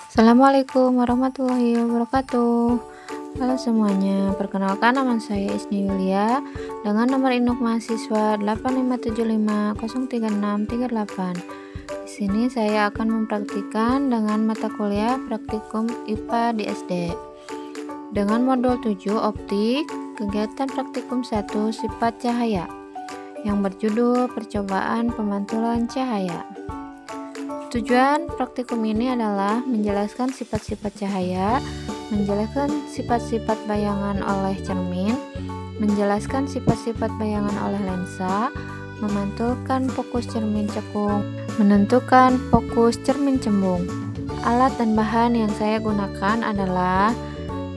Assalamualaikum warahmatullahi wabarakatuh. Halo semuanya, perkenalkan nama saya Isni Yulia dengan nomor induk mahasiswa 857503638. Di sini saya akan mempraktikkan dengan mata kuliah praktikum IPA di SD. Dengan modul 7 optik, kegiatan praktikum 1 sifat cahaya yang berjudul percobaan pemantulan cahaya. Tujuan praktikum ini adalah menjelaskan sifat-sifat cahaya, menjelaskan sifat-sifat bayangan oleh cermin, menjelaskan sifat-sifat bayangan oleh lensa, memantulkan fokus cermin cekung, menentukan fokus cermin cembung. Alat dan bahan yang saya gunakan adalah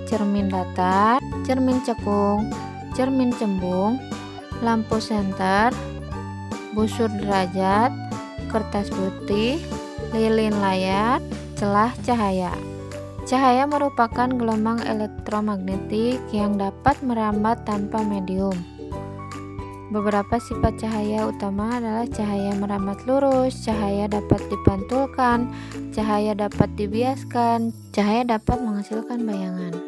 cermin datar, cermin cekung, cermin cembung, lampu senter, busur derajat, kertas putih, lilin layar, celah cahaya. Cahaya merupakan gelombang elektromagnetik yang dapat merambat tanpa medium. Beberapa sifat cahaya utama adalah cahaya merambat lurus, cahaya dapat dipantulkan, cahaya dapat dibiaskan, cahaya dapat menghasilkan bayangan.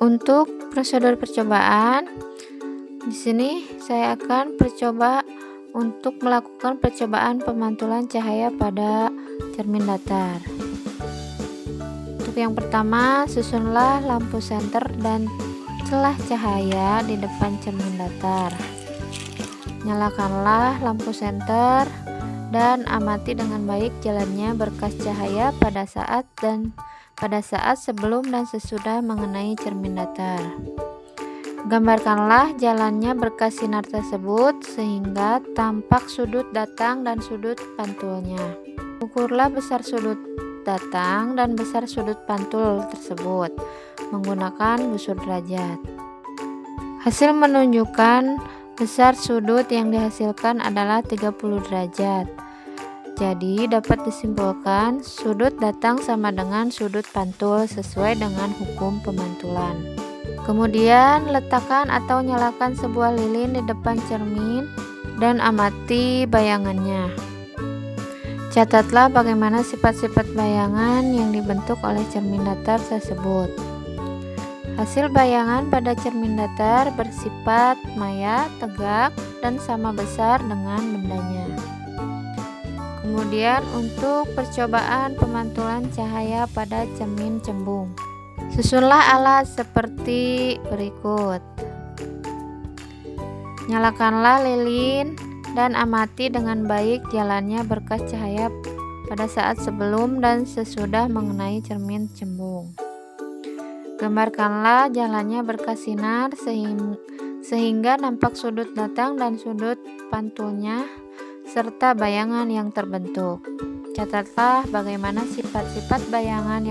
Untuk prosedur percobaan, di sini saya akan untuk melakukan percobaan pemantulan cahaya pada cermin datar. Untuk yang pertama, susunlah lampu senter dan celah cahaya di depan cermin datar. Nyalakanlah lampu senter dan amati dengan baik jalannya berkas cahaya pada saat sebelum dan sesudah mengenai cermin datar. Gambarkanlah jalannya berkas sinar tersebut sehingga tampak sudut datang dan sudut pantulnya. Ukurlah besar sudut datang dan besar sudut pantul tersebut menggunakan busur derajat. Hasil menunjukkan besar sudut yang dihasilkan adalah 30 derajat. Jadi dapat disimpulkan sudut datang sama dengan sudut pantul sesuai dengan hukum pemantulan. Kemudian letakkan atau nyalakan sebuah lilin di depan cermin dan amati bayangannya. Catatlah bagaimana sifat-sifat bayangan yang dibentuk oleh cermin datar tersebut. Hasil bayangan pada cermin datar bersifat maya, tegak, dan sama besar dengan bendanya. Kemudian untuk percobaan pemantulan cahaya pada cermin cembung. Susunlah alat seperti berikut. Nyalakanlah lilin dan amati dengan baik jalannya berkas cahaya pada saat sebelum dan sesudah mengenai cermin cembung. Gambarkanlah jalannya berkas sinar sehingga nampak sudut datang dan sudut pantulnya serta bayangan yang terbentuk. Catatlah bagaimana sifat-sifat bayangan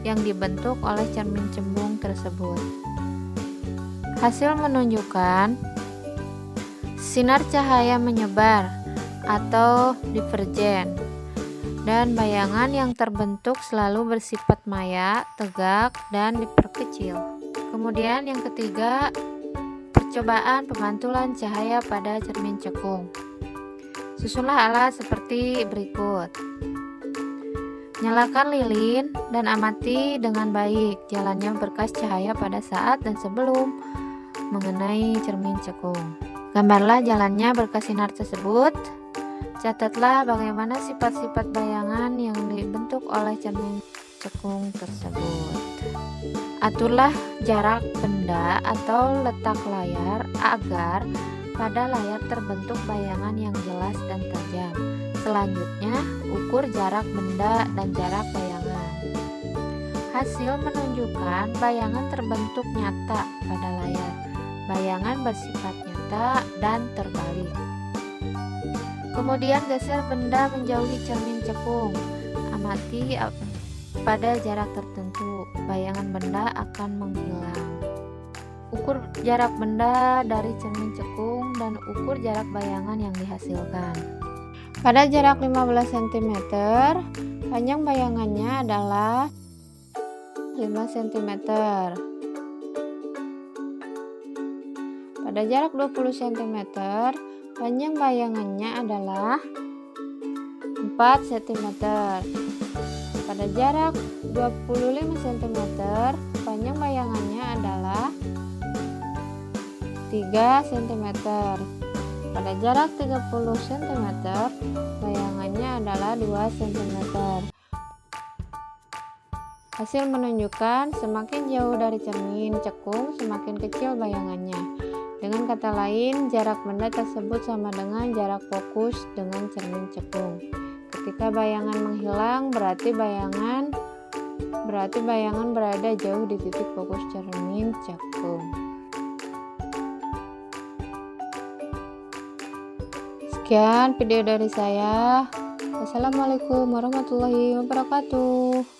yang dibentuk oleh cermin cembung tersebut. Hasil menunjukkan sinar cahaya menyebar atau divergen dan bayangan yang terbentuk selalu bersifat maya, tegak, dan diperkecil. Kemudian yang ketiga, percobaan pemantulan cahaya pada cermin cekung. Susunlah alat seperti berikut. Nyalakan lilin dan amati dengan baik jalannya berkas cahaya pada saat dan sebelum mengenai cermin cekung. Gambarlah jalannya berkas sinar tersebut. Catatlah bagaimana sifat-sifat bayangan yang dibentuk oleh cermin cekung tersebut. Aturlah jarak benda atau letak layar agar pada layar terbentuk bayangan yang jelas dan tajam. Selanjutnya, ukur jarak benda dan jarak bayangan. Hasil menunjukkan bayangan terbentuk nyata pada layar. Bayangan bersifat nyata dan terbalik. Kemudian geser benda menjauhi cermin cekung. Amati pada jarak tertentu, bayangan benda akan menghilang. Ukur jarak benda dari cermin cekung dan ukur jarak bayangan yang dihasilkan. Pada jarak 15 cm, panjang bayangannya adalah 5 cm. Pada jarak 20 cm, panjang bayangannya adalah 4 cm. Pada jarak 25 cm, panjang bayangannya adalah 3 cm. Pada jarak 30 cm, bayangannya adalah 2 cm. Hasil menunjukkan semakin jauh dari cermin cekung, semakin kecil bayangannya. Dengan kata lain, jarak benda tersebut sama dengan jarak fokus dengan cermin cekung. Ketika bayangan menghilang, berarti bayangan berada jauh di titik fokus cermin cekung. Sekian video dari saya. Wassalamualaikum warahmatullahi wabarakatuh.